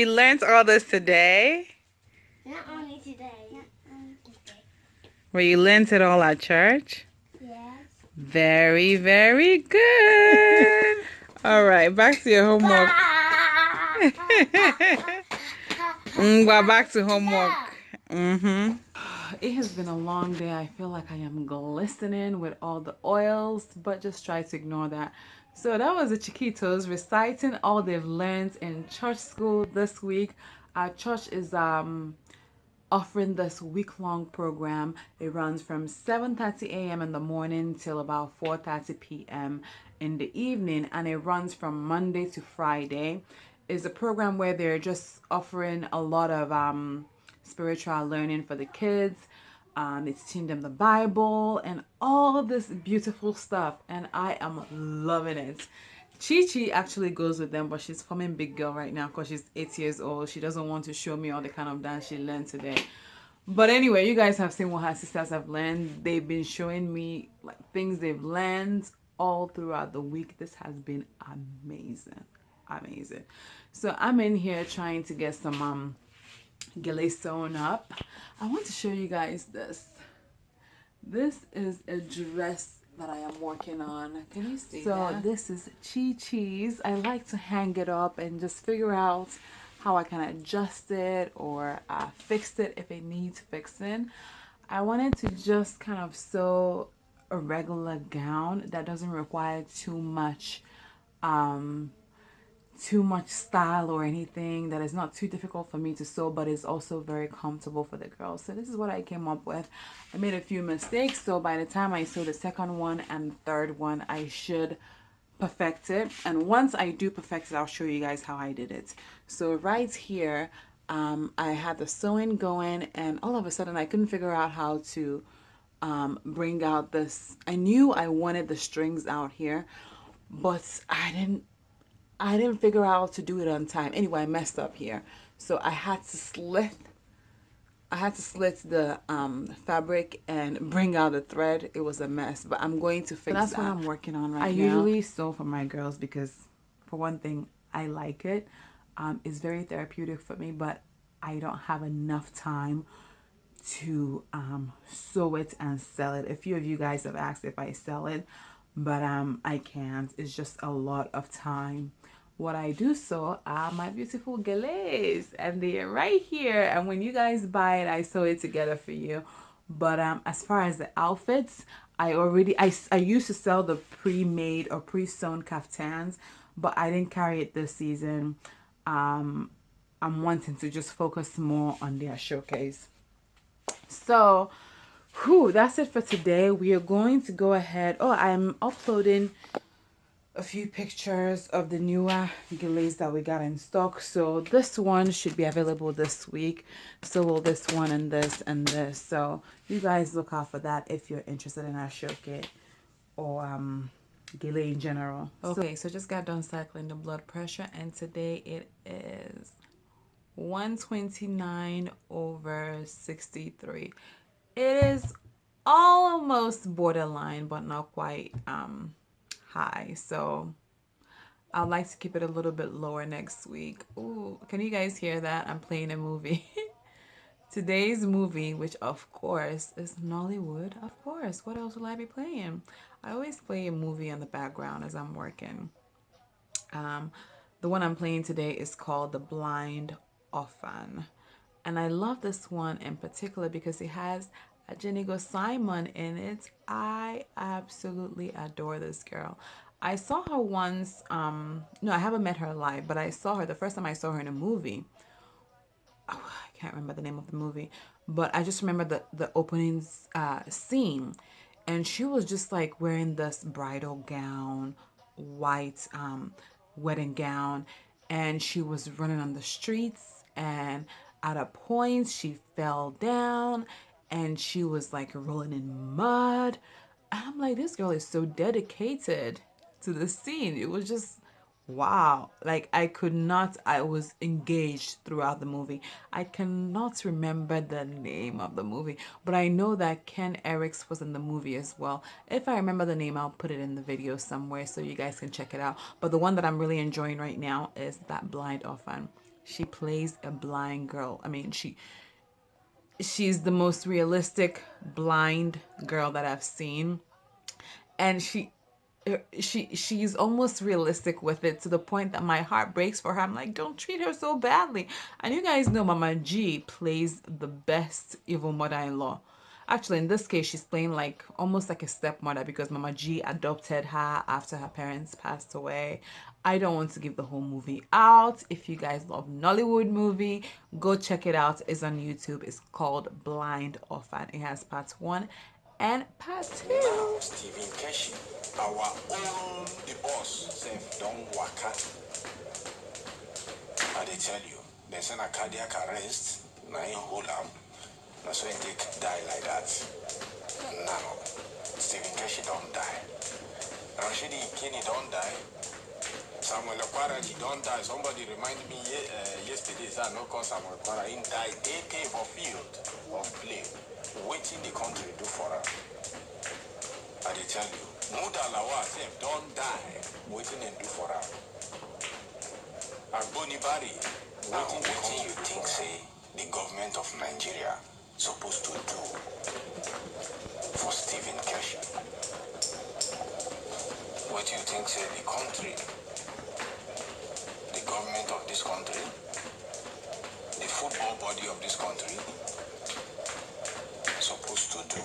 you learned all this today? Not only today. Not only today. Where you learned it all at church? Yes. Very, very good. All right, back to your homework. Well, back to homework. It has been a long day. I feel like I am glistening with all the oils, but just try to ignore that. So that was the Chiquitos reciting all they've learned in church school this week. Our church is offering this week-long program. It runs from 7:30 a.m. in the morning till about 4:30 p.m. in the evening, and it runs from Monday to Friday. It's a program where they're just offering a lot of spiritual learning for the kids. It's teaching them the Bible and all this beautiful stuff, and I am loving it. Chi actually goes with them, but she's forming big girl right now because she's 8 years old. She doesn't want to show me all the kind of dance she learned today. But anyway, you guys have seen what her sisters have learned. They've been showing me like things they've learned all throughout the week. This has been amazing. Amazing. So I'm in here trying to get some gele sewn up. I want to show you guys this. This is a dress that I am working on. Can you see that? So this is Chi-Chi's. I like to hang it up and just figure out how I can adjust it or fix it if it needs fixing. I wanted to just kind of sew a regular gown that doesn't require too much style or anything, that is not too difficult for me to sew, but is also very comfortable for the girls. So this is what I came up with. I made a few mistakes, so by the time I sew the second one and third one, I should perfect it. And once I do perfect it, I'll show you guys how I did it. So right here, I had the sewing going, and all of a sudden I couldn't figure out how to bring out this. I knew I wanted the strings out here, but I didn't figure out how to do it on time. Anyway, I messed up here. So I had to slit the fabric and bring out the thread. It was a mess, but I'm going to fix that. That's what I'm working on right now. I usually sew for my girls because, for one thing, I like it. It's very therapeutic for me, but I don't have enough time to sew it and sell it. A few of you guys have asked if I sell it, but I can't. It's just a lot of time. What I do sew are my beautiful galays, and they're right here, and when you guys buy it, I sew it together for you. But as far as the outfits, I used to sell the pre-made or pre-sewn kaftans, but I didn't carry it this season. I'm wanting to just focus more on their showcase. So that's it for today. We are going to go ahead. Oh, I'm uploading a few pictures of the newer gilets that we got in stock. So this one should be available this week. So will this one and this and this. So you guys look out for that if you're interested in Aso-oke or gilet in general. Okay, so just got done cycling the blood pressure, and today it is 129/63. It is almost borderline, but not quite high. So I'd like to keep it a little bit lower next week. Ooh, can you guys hear that? I'm playing a movie. Today's movie, which of course is Nollywood. Of course, what else will I be playing? I always play a movie in the background as I'm working. The one I'm playing today is called The Blind Orphan. And I love this one in particular because it has Ajenigo Simon in it. I absolutely adore this girl. I saw her once, no, I haven't met her live, but I saw her the first time I saw her in a movie. Oh, I can't remember the name of the movie, but I just remember the opening scene, and she was just like wearing this bridal gown, white wedding gown, and she was running on the streets, and at a point she fell down and she was like rolling in mud. And I'm like, this girl is so dedicated to the scene. It was just wow. Like I was engaged throughout the movie. I cannot remember the name of the movie, but I know that Ken Eriks was in the movie as well. If I remember the name, I'll put it in the video somewhere so you guys can check it out. But the one that I'm really enjoying right now is That Blind Orphan. She plays a blind girl. I mean, she's the most realistic blind girl that I've seen, and she's almost realistic with it to the point that my heart breaks for her. I'm like, don't treat her so badly. And you guys know Mama G plays the best evil mother-in-law. Actually, in this case, she's playing like almost like a stepmother because Mama G adopted her after her parents passed away. I don't want to give the whole movie out. If you guys love Nollywood movie, go check it out. It's on YouTube. It's called Blind Orphan. It has part 1 and part 2. Now, Stephen Keshi, our own the boss, said, don't waka. I they tell you, there's a cardiac arrest, now in hold up. Now so you take die like that. Now, Stephen Keshi don't die. Rashidi Kini don't die. Samuel Okwaraji don't die. Somebody reminded me yesterday, I know cause Samuel Okwaraji died. They came for field of play. Waiting the country do for her. I they tell you, Muda Lawa said don't die. Waiting and do for her. Agboni Bari. Now, what you think say the government of Nigeria supposed to do for Stephen Keshi? What do you think say the country, the government of this country, the football body of this country supposed to do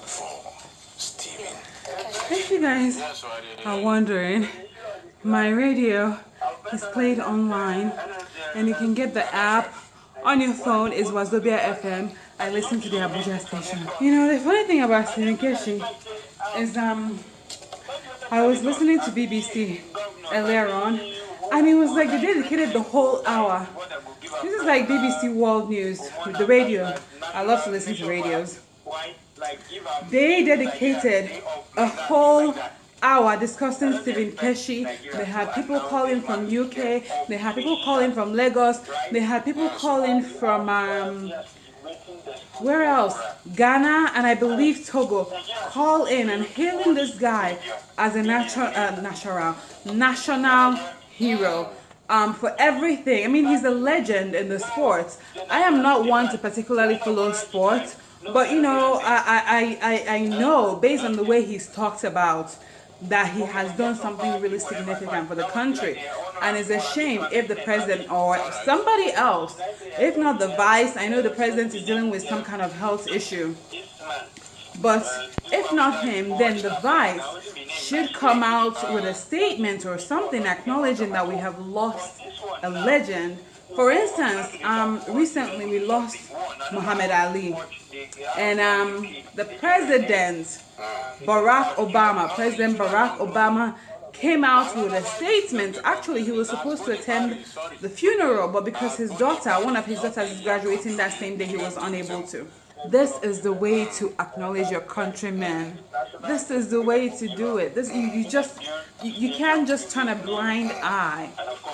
for Stephen? If you guys are wondering, my radio is played online and you can get the app on your phone. Is Wazobia FM. I listen to the Abuja station. You know, the funny thing about Stephen Keshi is I was listening to BBC earlier on and it was like they dedicated the whole hour. This is like BBC World News with the radio. I love to listen to radios. They dedicated a whole hour discussing Stephen Keshi. They had people calling from UK. They had people calling from Lagos. They had people calling from where else? Ghana and I believe Togo. Call in and hailing this guy as a national hero. For everything. I mean, he's a legend in the sports. I am not one to particularly follow sports, but you know, I know based on the way he's talked about that he has done something really significant for the country. And it's a shame if the president or somebody else, if not the vice, I know the president is dealing with some kind of health issue, but if not him, then the vice should come out with a statement or something acknowledging that we have lost a legend. For instance, recently we lost Muhammad Ali, and the president, President Barack Obama, came out with a statement. Actually, he was supposed to attend the funeral, but because his daughter, one of his daughters, is graduating that same day, he was unable to. This is the way to acknowledge your countrymen. This is the way to do it. You can't just turn a blind eye,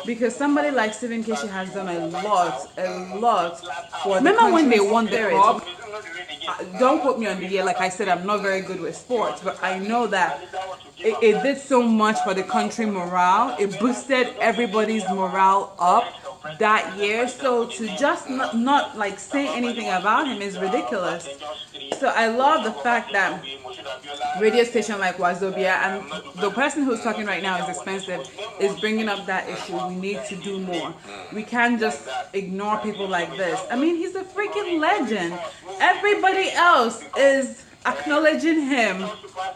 because somebody like Stephen Keshi has done a lot for. Remember when they won the cup? Don't quote me on the year. Like I said, I'm not very good with sports, but I know that it did so much for the country morale. It boosted everybody's morale up that year. So to just not like say anything about him is ridiculous. So I love the fact that radio station like Wazobia, and the person who's talking right now is expensive, is bringing up that issue. We need to do more. We can't just ignore people like this. I mean, he's a freaking legend. Everybody else is acknowledging him.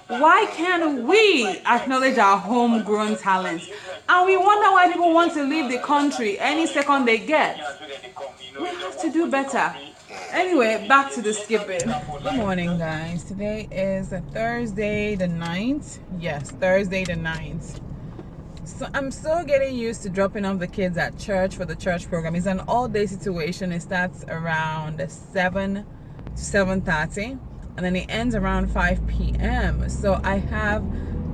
Why can't we acknowledge our homegrown talents? And we wonder why people want to leave the country any second they get. We have to do better. Anyway, back to the skipping. Good morning, guys. Today is Thursday the 9th. Yes, Thursday the 9th. So I'm still getting used to dropping off the kids at church for the church program. It's an all-day situation. It starts around 7 to 7:30, and then it ends around 5 p.m. So I have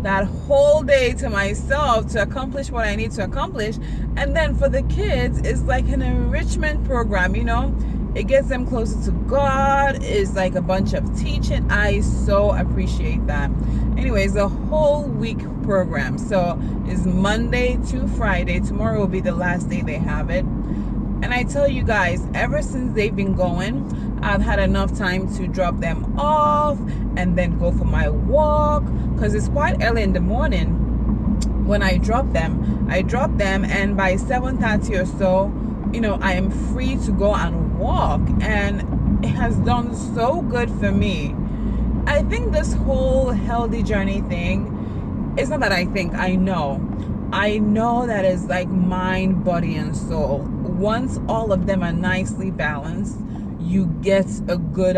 that whole day to myself to accomplish what I need to accomplish. And then for the kids, it's like an enrichment program, you know. It gets them closer to God. It's like a bunch of teaching. I so appreciate that. Anyways, the whole week program. So it's Monday to Friday. Tomorrow will be the last day they have it. And I tell you guys, ever since they've been going, I've had enough time to drop them off and then go for my walk, because it's quite early in the morning when I drop them. And by 7:30 or so, I am free to go and walk, and it has done so good for me. I think this whole healthy journey thing, it's not that I think, I know that it's like mind, body, and soul. Once all of them are nicely balanced, you get a good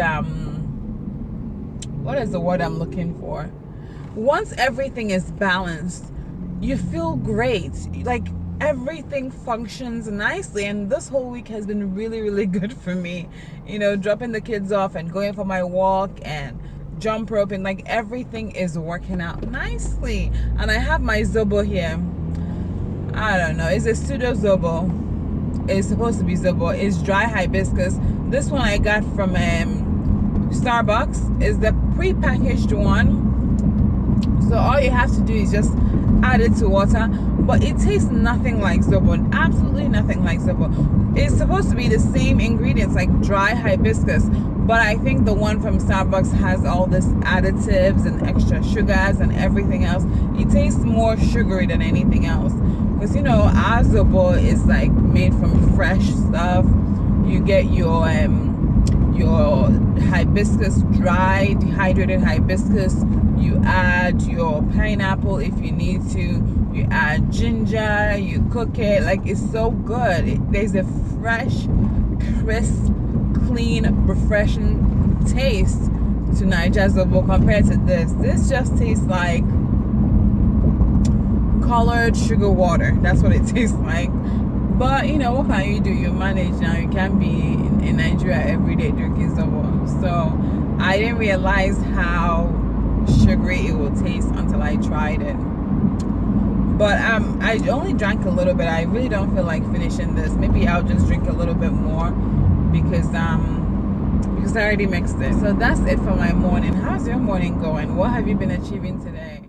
what is the word I'm looking for? Once everything is balanced, you feel great. Like everything functions nicely, and this whole week has been really, really good for me. Dropping the kids off and going for my walk and jump rope, and like everything is working out nicely. And I have my Zobo here. I don't know, it's a pseudo Zobo. It's supposed to be Zobo. It's dry hibiscus. This one I got from Starbucks. Is the pre-packaged one. So all you have to do is just add it to water. But it tastes nothing like Zobo. Absolutely nothing like Zobo. It's supposed to be the same ingredients like dry hibiscus. But I think the one from Starbucks has all this additives and extra sugars and everything else. It tastes more sugary than anything else. Because our Zobo is like made from fresh stuff. You get your hibiscus, dry dehydrated hibiscus. You add your pineapple if you need to. You add ginger. You cook it. Like, it's so good. There's a fresh, crisp, clean, refreshing taste to Niger Zobo compared to this. This just tastes like colored sugar water. That's what it tastes like. But what can you do? You manage now. You can't be in Nigeria every day drinking Zobo. So I didn't realize how sugary it will taste until I tried it. But I only drank a little bit. I really don't feel like finishing this. Maybe I'll just drink a little bit more because I already mixed it. So that's it for my morning. How's your morning going? What have you been achieving today?